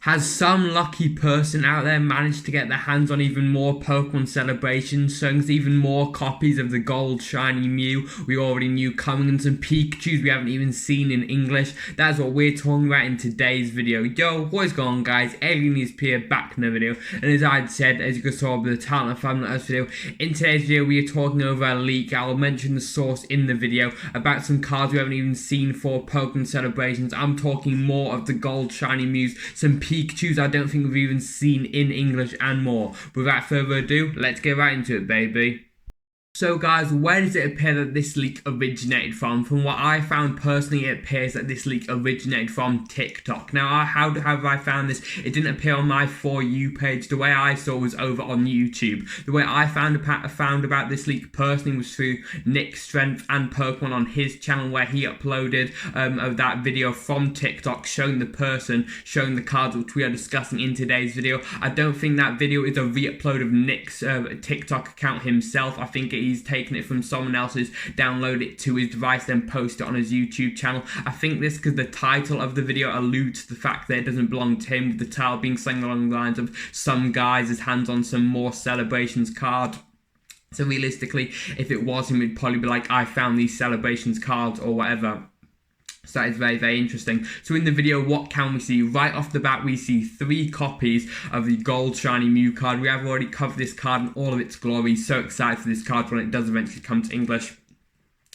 Has some lucky person out there managed to get their hands on even more Pokemon celebrations, showing us even more copies of the gold shiny Mew we already knew coming, and some Pikachus we haven't even seen in English? That's what we're talking about in today's video. Yo, what is going on, guys? Alien ESP here, back in the video, and as I said, as you can saw with the title of this video, in today's video we are talking over a leak. I'll mention the source in the video about some cards we haven't even seen for Pokemon celebrations. I'm talking more of the gold shiny Mews, some Pikachus I don't think we've even seen in English, and more. Without further ado, let's get right into it, baby. So guys, where does it appear that this leak originated from? From what I found personally, it appears that this leak originated from TikTok. Now, how have I found this? It didn't appear on my For You page. The way I saw was over on YouTube. The way I found about this leak personally was through Nick Strength and Pokemon on his channel, where he uploaded of that video from TikTok showing the cards which we are discussing in today's video. I don't think that video is a re-upload of Nick's TikTok account himself. I think he's taken it from someone else's, downloaded it to his device, then posted it on his YouTube channel. I think this because the title of the video alludes to the fact that it doesn't belong to him, with the title being something along the lines of some guys his hands on some more celebrations card. So realistically, if it was him, it'd probably be like, I found these celebrations cards or whatever. So that is very, very interesting. So in the video, what can we see? Right off the bat, we see 3 copies of the gold shiny Mew card. We have already covered this card in all of its glory. So excited for this card when it does eventually come to English,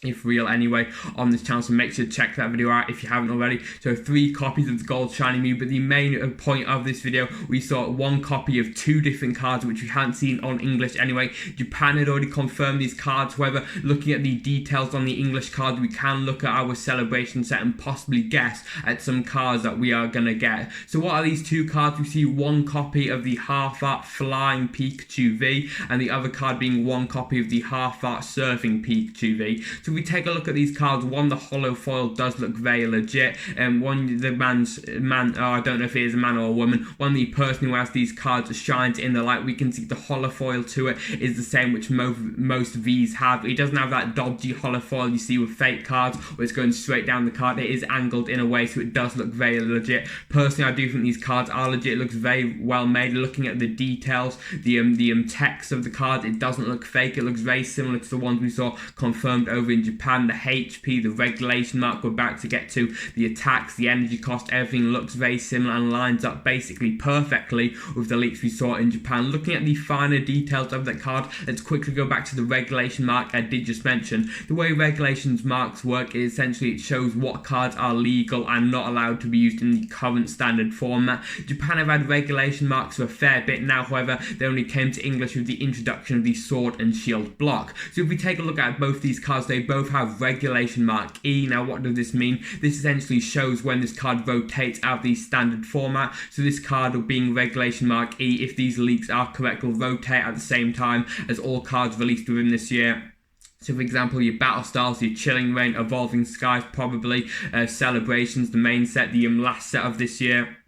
if real anyway, on this channel, so make sure to check that video out if you haven't already. So 3 copies of the gold shiny Mew, but the main point of this video, we saw 1 copy of 2 different cards which we hadn't seen on English anyway. Japan had already confirmed these cards. However, looking at the details on the English card, we can look at our celebration set and possibly guess at some cards that we are going to get. So what are these 2 cards? We see 1 copy of the half art flying Pikachu V, and the other card being 1 copy of the half art surfing Pikachu V. So we take a look at these cards. One, the hollow foil does look very legit, and one, the I don't know if it is a man or a woman, one, the person who has these cards shines in the light. We can see the hollow foil to it is the same which most Vs have. It doesn't have that dodgy hollow foil you see with fake cards where it's going straight down the card. It is angled in a way, so it does look very legit. Personally, I do think these cards are legit. It looks very well made. Looking at the details, the text of the card, it doesn't look fake. It looks very similar to the ones we saw confirmed over in Japan. The HP, the regulation mark we're about to get to, the attacks, the energy cost, everything looks very similar and lines up basically perfectly with the leaks we saw in Japan. Looking at the finer details of that card, let's quickly go back to the regulation mark I did just mention. The way regulations marks work is essentially it shows what cards are legal and not allowed to be used in the current standard format. Japan have had regulation marks for a fair bit now, however, they only came to English with the introduction of the sword and shield block. So if we take a look at both these cards, they both have regulation mark E. Now what does this mean? This essentially shows when this card rotates out of the standard format. So this card being regulation mark E, if these leaks are correct, will rotate at the same time as all cards released within this year. So for example, your Battle Styles, your Chilling Reign, Evolving Skies, probably Celebrations, the main set, the last set of this year,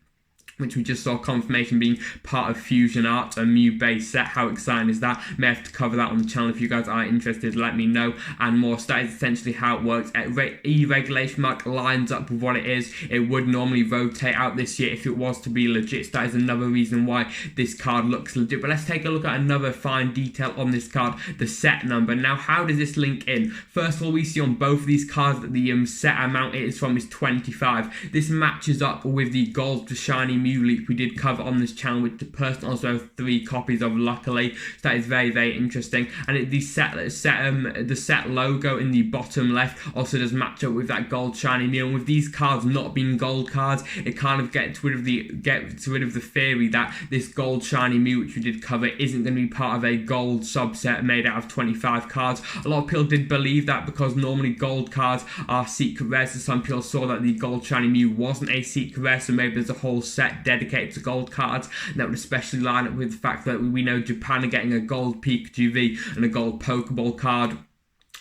which we just saw confirmation being part of Fusion Art, a Mew base set. How exciting is that? May have to cover that on the channel. If you guys are interested, let me know, and more. So that is essentially how it works. E regulation mark lines up with what it is. It would normally rotate out this year if it was to be legit. So that is another reason why this card looks legit. But let's take a look at another fine detail on this card, the set number. Now, how does this link in? First of all, we see on both of these cards that the set amount it is from is 25. This matches up with the gold to shiny Mew leak we did cover on this channel, which the person also has 3 copies of, luckily. So that is very, very interesting. And the set logo in the bottom left also does match up with that gold shiny Mew. And with these cards not being gold cards, it kind of gets rid of the theory that this gold shiny Mew, which we did cover, isn't going to be part of a gold subset made out of 25 cards. A lot of people did believe that because normally gold cards are secret rares, so some people saw that the gold shiny Mew wasn't a secret rare, so maybe there's a whole set dedicated to gold cards, and that would especially line up with the fact that we know Japan are getting a gold Pikachu V and a gold Pokeball card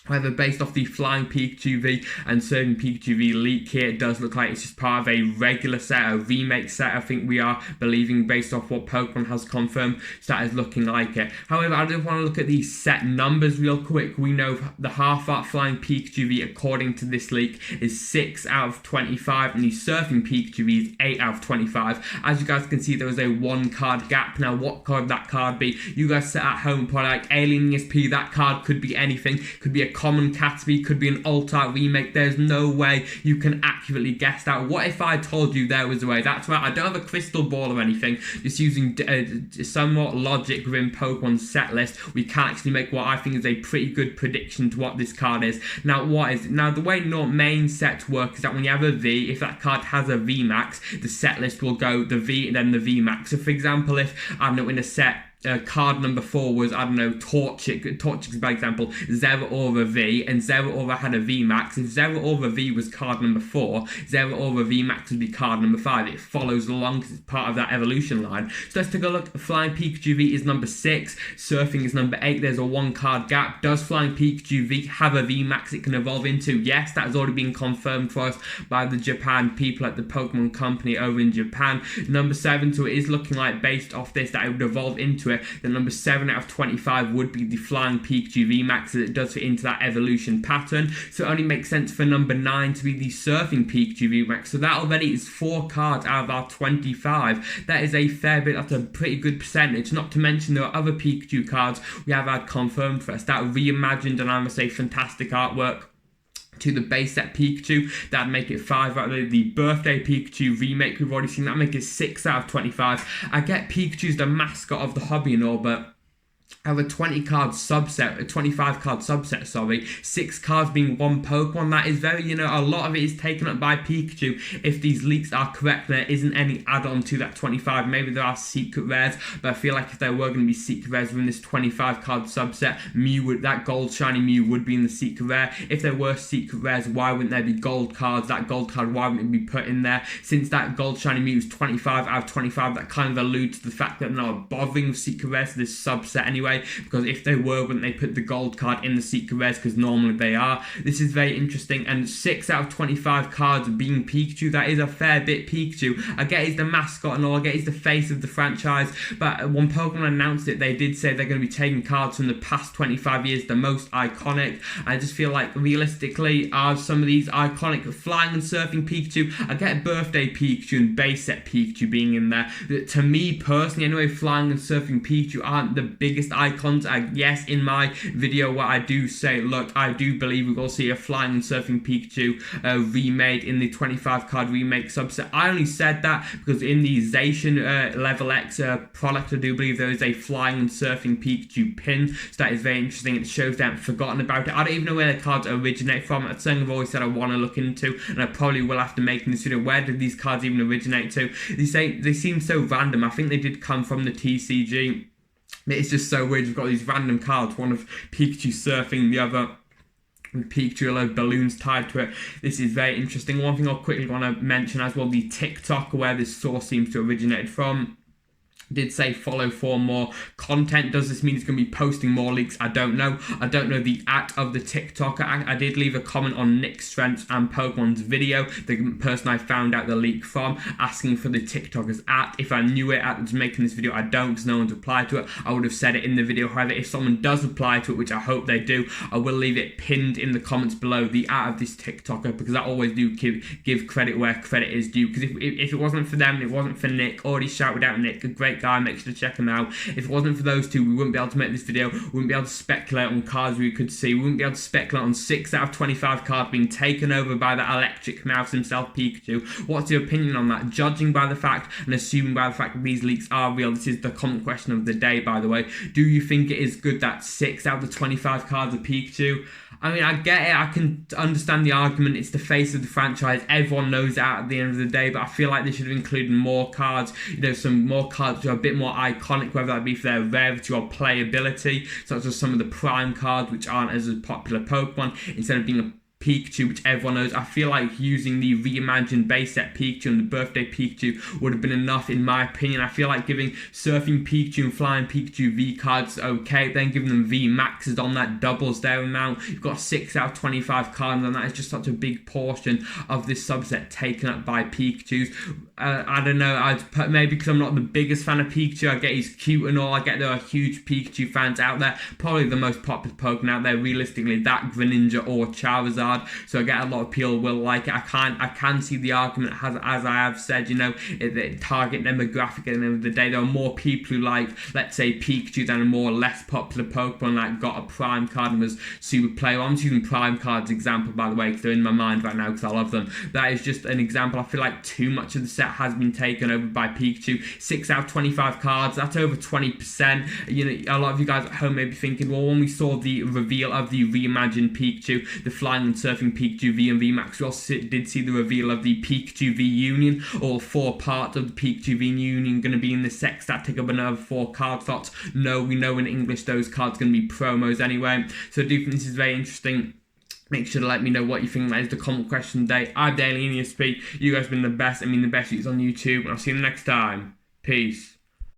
However, based off the Flying Pikachu V and Surfing Pikachu V leak here, it does look like it's just part of a regular set, a remake set. I think we are believing based off what Pokemon has confirmed, so that is looking like it. However, I just want to look at these set numbers real quick. We know the Half-Art Flying Pikachu V, according to this leak, is 6 out of 25, and the Surfing Pikachu V is 8 out of 25. As you guys can see, there is a 1 card gap. Now, what could that card be? You guys sit at home, probably like Alien ESP, that card could be anything. Could be a common Caterpie, could be an alt-art remake. There's no way you can accurately guess that. What if I told you there was a way? That's right, I don't have a crystal ball or anything, just using somewhat logic within Pokemon's set list, we can actually make what I think is a pretty good prediction to what this card is. Now, what is it? Now, the way main sets work is that when you have a V, if that card has a V max, the set list will go the V and then the V max. So, for example, if, I don't know, in a set, card number 4 was, I don't know, Torchic is by example, Zeraora V, and Zeraora had a VMAX. If Zeraora V was card number 4, Zeraora VMAX would be card number 5. It follows along because it's part of that evolution line. So let's take a look. Flying Pikachu V is number 6, Surfing is number 8. There's a 1 card gap. Does Flying Pikachu V have a VMAX it can evolve into? Yes, that has already been confirmed for us by the Japan people at the Pokemon Company over in Japan. Number 7, so it is looking like, based off this, that it would evolve into it. The number 7 out of 25 would be the Flying Pikachu VMAX, as it does fit into that evolution pattern. So it only makes sense for number 9 to be the Surfing Pikachu VMAX. So that already is 4 cards out of our 25. That is a fair bit. That's a pretty good percentage. Not to mention there are other Pikachu cards we have had confirmed for us that reimagined, and I must say fantastic artwork to the base set Pikachu. That'd make it 5 out of the Birthday Pikachu remake we've already seen. That'd make it 6 out of 25. I get Pikachu's the mascot of the hobby and all, but have a 25 card subset, sorry, 6 cards being 1 Pokemon, that is very, a lot of it is taken up by Pikachu. If these leaks are correct, there isn't any add-on to that 25. Maybe there are secret rares, but I feel like if there were going to be secret rares within this 25 card subset, that gold shiny Mew would be in the secret rare. If there were secret rares, why wouldn't there be gold cards? That gold card, why wouldn't it be put in there? Since that gold shiny Mew is 25 out of 25, that kind of alludes to the fact that they're not bothering with secret rares to this subset anyway, because if they were, wouldn't they put the gold card in the secret rares, because normally they are. This is very interesting, and 6 out of 25 cards being Pikachu, that is a fair bit Pikachu. I get he's the mascot and all, I get he's the face of the franchise, but when Pokemon announced it, they did say they're going to be taking cards from the past 25 years, the most iconic. I just feel like realistically, are some of these iconic Flying and Surfing Pikachu, I get Birthday Pikachu and base set Pikachu being in there. To me personally anyway, Flying and Surfing Pikachu aren't the biggest icons. Yes, in my video where I do say, look, I do believe we will see a Flying and Surfing Pikachu remade in the 25 card remake subset. I only said that because in the Zacian Level X product, I do believe there is a Flying and Surfing Pikachu pin, so that is very interesting. It shows they haven't forgotten about it. I don't even know where the cards originate from. That's something I've always said I want to look into, and I probably will after making this video. Where did these cards even originate to? They seem so random. I think they did come from the TCG. It's just so weird. You've got these random cards, one of Pikachu surfing, the other with Pikachu balloons tied to it. This is very interesting. One thing I'll quickly want to mention as well, the TikTok where this source seems to originate from. Did say follow for more content. Does this mean it's going to be posting more leaks? I don't know. I don't know the of the TikToker. I did leave a comment on Nick Strengths and Pokemon's video, the person I found out the leak from, asking for the TikToker's If I knew it at making this video, I don't, because no one's replied to it. I would have said it in the video. However, if someone does reply to it, which I hope they do, I will leave it pinned in the comments below, the of this TikToker, because I always do give credit where credit is due. Because if it wasn't for them, it wasn't for Nick, already shouted out Nick, a great guy, make sure to check him out. If it wasn't for those two, we wouldn't be able to make this video. We wouldn't be able to speculate on cards we could see. We wouldn't be able to speculate on 6 out of 25 cards being taken over by that electric mouse himself, Pikachu. What's your opinion on that? Judging by the fact and assuming by the fact that these leaks are real, this is the comment question of the day, by the way. Do you think it is good that 6 out of the 25 cards are Pikachu? I mean, I get it. I can understand the argument. It's the face of the franchise. Everyone knows that at the end of the day, but I feel like they should have included more cards. Some more cards which are a bit more iconic, whether that be for their rarity or playability, such as some of the prime cards which aren't as popular Pokemon. Instead of being a Pikachu, which everyone knows. I feel like using the reimagined base set Pikachu and the birthday Pikachu would have been enough in my opinion. I feel like giving Surfing Pikachu and Flying Pikachu V cards okay, then giving them V maxes on that doubles their amount. You've got 6 out of 25 cards, and that is just such a big portion of this subset taken up by Pikachus. I don't know, maybe because I'm not the biggest fan of Pikachu. I get he's cute and all, I get there are huge Pikachu fans out there. Probably the most popular Pokemon out there, realistically, that Greninja or Charizard, so I get a lot of people will like it. I can see the argument, as I have said, you know, the target demographic at the end of the day. There are more people who like, let's say, Pikachu than a more less popular Pokemon that got a Prime card and was super player. I'm just using Prime cards example, by the way, because they're in my mind right now because I love them. That is just an example. I feel like too much of the set has been taken over by Pikachu. 6 out of 25 cards, that's over 20%. You know, a lot of you guys at home may be thinking, well, when we saw the reveal of the reimagined Pikachu, the Flying and Surfing Pikachu V and V Max, we also did see the reveal of the Pikachu V Union. All 4 parts of the Pikachu V Union going to be in the set that take up another 4 card slots. No, we know in English those cards going to be promos anyway. So I do think this is very interesting. Make sure to let me know what you think. That is the comment question today. I'm Alien ESP. You guys have been the best. I mean, the best videos on YouTube. And I'll see you next time. Peace.